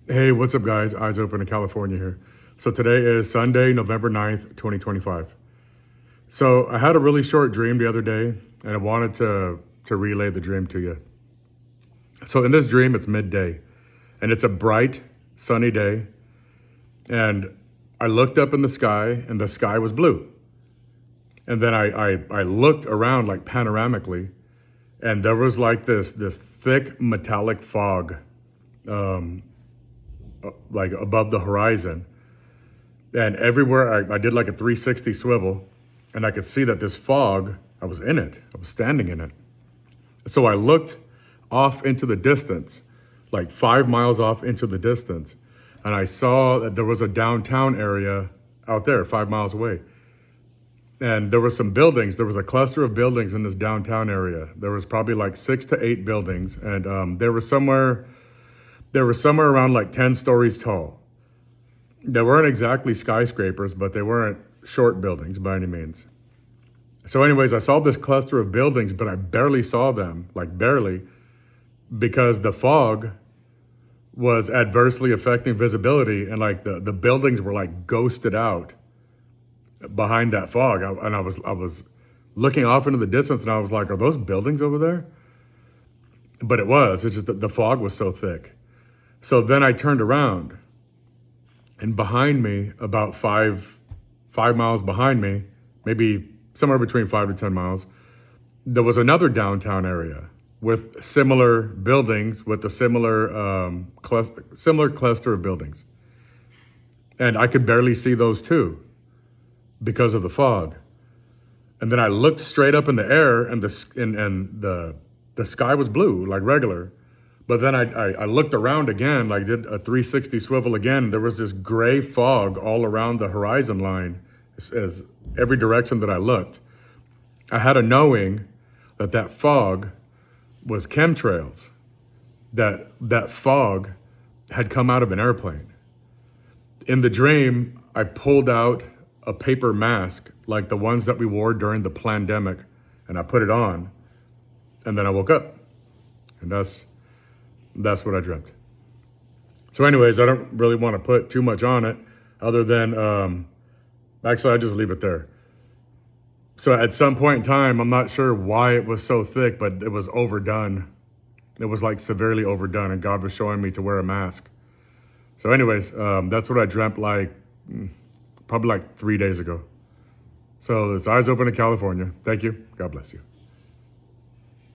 Hey, what's up, guys? Eyes open in California here. So today is Sunday, November 9th, 2025. So I had a really short dream the other day, and I wanted to relay the dream to you. So in this dream, it's midday, and it's a bright, sunny day, and I looked up in the sky, and the sky was blue. And then I looked around like panoramically, and there was like this thick metallic fog, um, like above the horizon. And everywhere I did like a 360 swivel, and I could see that this fog, I was in it, I was standing in it. So I looked off into the distance, like 5 miles off into the distance, and I saw that there was a downtown area out there 5 miles away. And there were some buildings, there was a cluster of buildings in this downtown area. There was probably like 6 to 8 buildings, and they were somewhere around like 10 stories tall. They weren't exactly skyscrapers, but they weren't short buildings by any means. So anyways, I saw this cluster of buildings, but I barely saw them, like barely, because the fog was adversely affecting visibility, and like the buildings were like ghosted out behind that fog. I was looking off into the distance, and I was like, are those buildings over there? But it's just that the fog was so thick. So then I turned around, and behind me, about 5 miles behind me, maybe somewhere between 5 to 10 miles, there was another downtown area with similar buildings, with a similar cluster of buildings. And I could barely see those too because of the fog. And then I looked straight up in the air, and the sky was blue, like regular. But then I looked around again, like did a 360 swivel again. There was this gray fog all around the horizon line, as every direction that I looked. I had a knowing that fog was chemtrails, that fog had come out of an airplane. In the dream, I pulled out a paper mask like the ones that we wore during the pandemic, and I put it on, and then I woke up, and that's what I dreamt. So anyways, I don't really want to put too much on it other than, actually, I just leave it there. So at some point in time, I'm not sure why it was so thick, but it was overdone. It was like severely overdone, and God was showing me to wear a mask. So anyways, that's what I dreamt like probably like 3 days ago. So it's Eyes Open in California. Thank you. God bless you.